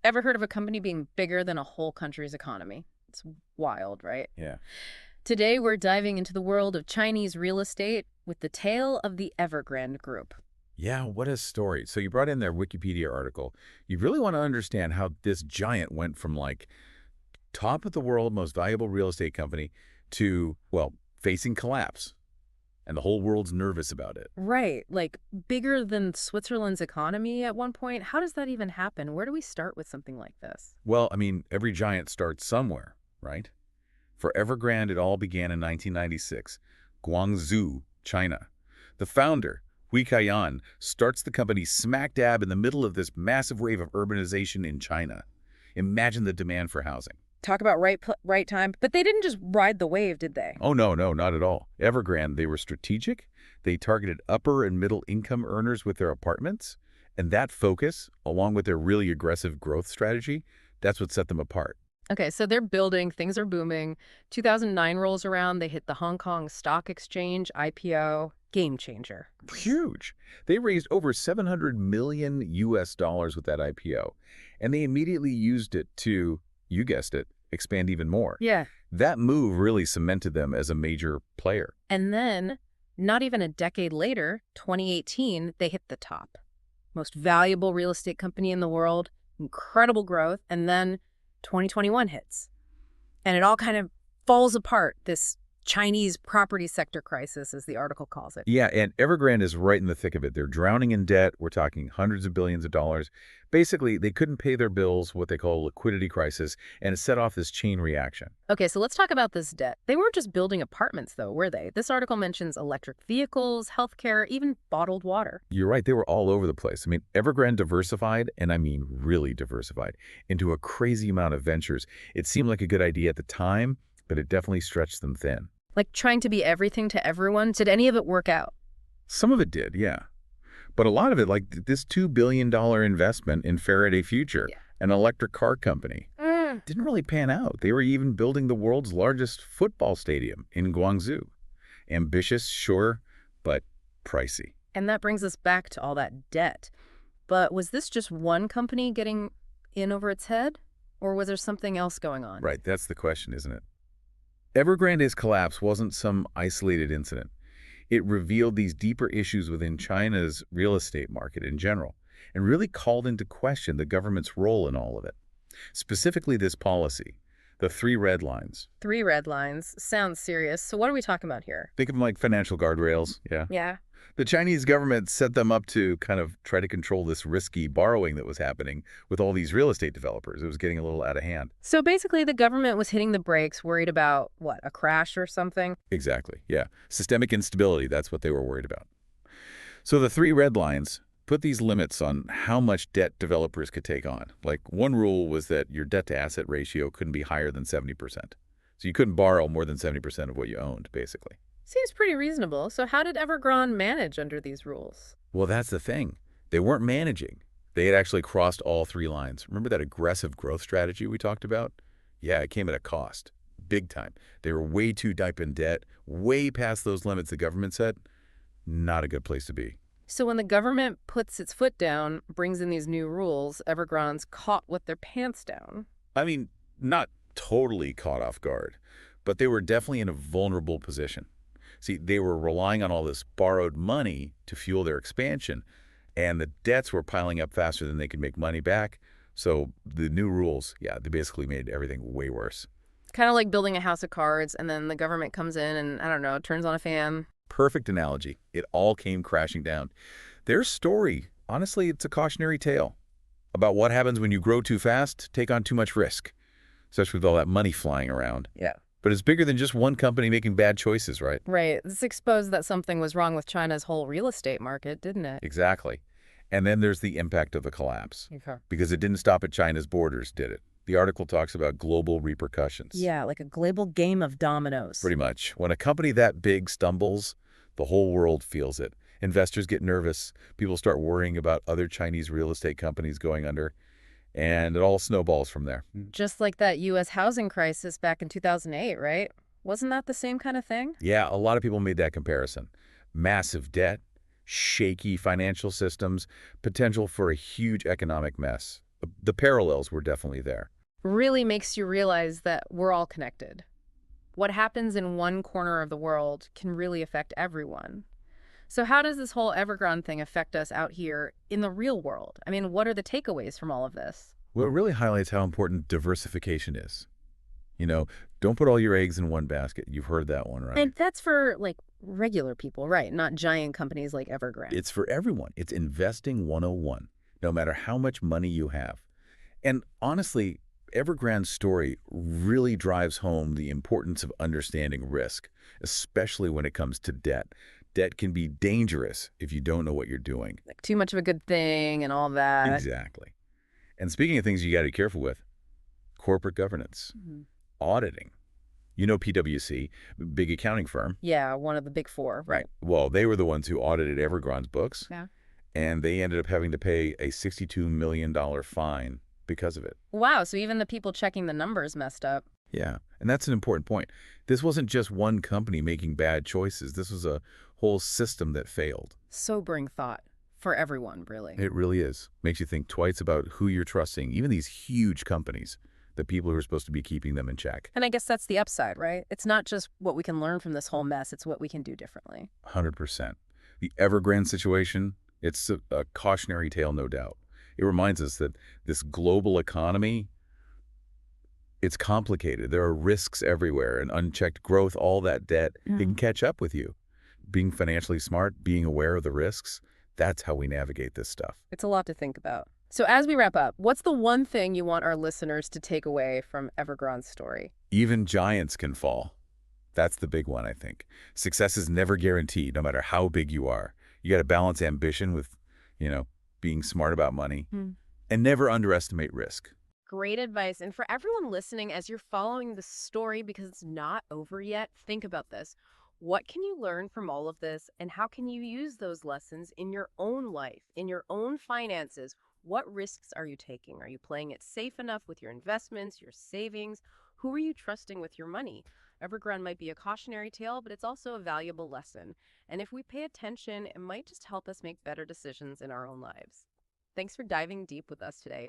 Ever heard of a company being bigger than a whole country's economy? It's wild, right? Yeah. Today, we're diving into the world of Chinese real estate with the tale of the Evergrande Group. Yeah, what a story. So you brought in their Wikipedia article. You really want to understand how this giant went from like top of the world, most valuable real estate company to, well, facing collapse. And the whole world's nervous about it. Right, like bigger than Switzerland's economy at one point. How does that even happen? Where do we start with something like this? Well, I mean, every giant starts somewhere, right? For Evergrande, it all began in 1996, Guangzhou, China. The founder, Hui Kaiyan, starts the company smack dab in the middle of this massive wave of urbanization in China. Imagine the demand for housing. Talk about right time. But they didn't just ride the wave, did they? Oh, no, no, not at all. Evergrande, they were strategic. They targeted upper and middle income earners with their apartments. And that focus, along with their really aggressive growth strategy, that's what set them apart. Okay, so they're building, things are booming. 2009 rolls around, they hit the Hong Kong Stock Exchange, IPO, game changer. Huge. They raised over 700 million US dollars with that IPO, and they immediately used it to, you guessed it, expand even more. Yeah. That move really cemented them as a major player. And then, not even a decade later, 2018, they hit the top. Most valuable real estate company in the world, incredible growth, and then 2021 hits. And it all kind of falls apart, this Chinese property sector crisis, as the article calls it. Yeah, and Evergrande is right in the thick of it. They're drowning in debt. We're talking hundreds of billions of dollars. Basically, they couldn't pay their bills, what they call a liquidity crisis, and it set off this chain reaction. Okay, so let's talk about this debt. They weren't just building apartments, though, were they? This article mentions electric vehicles, healthcare, even bottled water. You're right, they were all over the place. I mean, Evergrande diversified, and I mean really diversified, into a crazy amount of ventures. It seemed like a good idea at the time, but it definitely stretched them thin. Like trying to be everything to everyone. Did any of it work out? Some of it did, yeah. But a lot of it, like this $2 billion investment in Faraday Future, Yeah. an electric car company, didn't really pan out. They were even building the world's largest football stadium in Guangzhou. Ambitious, sure, but pricey. And that brings us back to all that debt. But was this just one company getting in over its head? Or was there something else going on? Right, that's the question, isn't it? Evergrande's collapse wasn't some isolated incident. It revealed these deeper issues within China's real estate market in general, and really called into question the government's role in all of it. Specifically this policy, the three red lines. 3 red lines. Sounds serious. So what are we talking about here? Think of them like financial guardrails, yeah. Yeah. The Chinese government set them up to kind of try to control this risky borrowing that was happening with all these real estate developers. It was getting a little out of hand. So basically the government was hitting the brakes, worried about, what, a crash or something? Exactly, yeah. Systemic instability, that's what they were worried about. So the three red lines put these limits on how much debt developers could take on. Like one rule was that your debt-to-asset ratio couldn't be higher than 70%. So you couldn't borrow more than 70% of what you owned, basically. Seems pretty reasonable. So how did Evergrande manage under these rules? Well, that's the thing. They weren't managing. They had actually crossed all three lines. Remember that aggressive growth strategy we talked about? Yeah, it came at a cost. Big time. They were way too deep in debt, way past those limits the government set. Not a good place to be. So when the government puts its foot down, brings in these new rules, Evergrande's caught with their pants down. I mean, not totally caught off guard, but they were definitely in a vulnerable position. See, they were relying on all this borrowed money to fuel their expansion, and the debts were piling up faster than they could make money back. So the new rules, yeah, they basically made everything way worse. Kind of like building a house of cards, and then the government comes in and, I don't know, turns on a fan. Perfect analogy. It all came crashing down. Their story, honestly, it's a cautionary tale about what happens when you grow too fast, take on too much risk, especially with all that money flying around. Yeah. But it's bigger than just one company making bad choices, right? Right. This exposed that something was wrong with China's whole real estate market, didn't it? Exactly. And then there's the impact of the collapse. Okay. Because it didn't stop at China's borders, did it? The article talks about global repercussions. Yeah, like a global game of dominoes. Pretty much. When a company that big stumbles, the whole world feels it. Investors get nervous. People start worrying about other Chinese real estate companies going under. And it all snowballs from there. Just like that U.S. housing crisis back in 2008, right? Wasn't that the same kind of thing? Yeah, a lot of people made that comparison. Massive debt, shaky financial systems, potential for a huge economic mess. The parallels were definitely there. Really makes you realize that we're all connected. What happens in one corner of the world can really affect everyone. So how does this whole Evergrande thing affect us out here in the real world? I mean, what are the takeaways from all of this? Well, it really highlights how important diversification is. You know, don't put all your eggs in one basket. You've heard that one, right? And that's for like regular people, right? Not giant companies like Evergrande. It's for everyone. It's investing 101, no matter how much money you have. And honestly, Evergrande's story really drives home the importance of understanding risk, especially when it comes to debt. Debt can be dangerous if you don't know what you're doing. Like too much of a good thing and all that. Exactly. And speaking of things you got to be careful with, corporate governance, Mhm. auditing. You know PwC, big accounting firm. Yeah, one of the big four, right? Well, they were the ones who audited Evergrande's books, Yeah. and they ended up having to pay a $62 million fine because of it. Wow, so even the people checking the numbers messed up. Yeah, and that's an important point. This wasn't just one company making bad choices. This was a whole system that failed. Sobering thought for everyone, really. It really is. Makes you think twice about who you're trusting, even these huge companies, the people who are supposed to be keeping them in check. And I guess that's the upside, right? It's not just what we can learn from this whole mess, it's what we can do differently. 100%. The Evergrande situation, it's a cautionary tale, no doubt. It reminds us that this global economy, it's complicated. There are risks everywhere, and unchecked growth, all that debt, it can catch up with you. Being financially smart, being aware of the risks, that's how we navigate this stuff. It's a lot to think about. So as we wrap up, what's the one thing you want our listeners to take away from Evergrande's story? Even giants can fall. That's the big one, I think. Success is never guaranteed, no matter how big you are. You got to balance ambition with, being smart about money, and never underestimate risk. Great advice. And for everyone listening, as you're following the story, because it's not over yet, think about this. What can you learn from all of this, and how can you use those lessons in your own life, in your own finances? What risks are you taking? Are you playing it safe enough with your investments, your savings? Who are you trusting with your money? Evergrande might be a cautionary tale, but it's also a valuable lesson. And if we pay attention, it might just help us make better decisions in our own lives. Thanks for diving deep with us today.